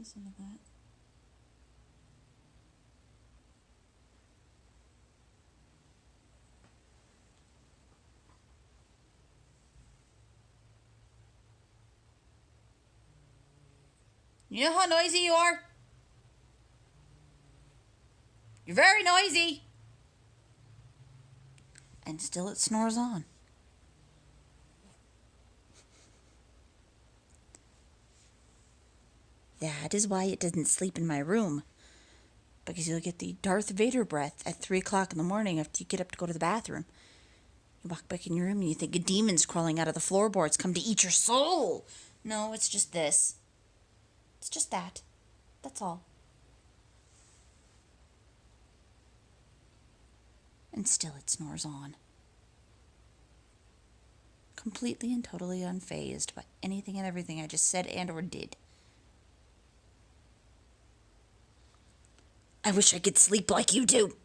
Listen to that. You know how noisy you are? You're very noisy. And still it snores on. That is why it doesn't sleep in my room. Because you'll get the Darth Vader breath at 3 o'clock in the morning after you get up to go to the bathroom. You walk back in your room and you think a demon's crawling out of the floorboards come to eat your soul. No, it's just this. It's just that. That's all. And still it snores on. Completely and totally unfazed by anything and everything I just said and or did. I wish I could sleep like you do.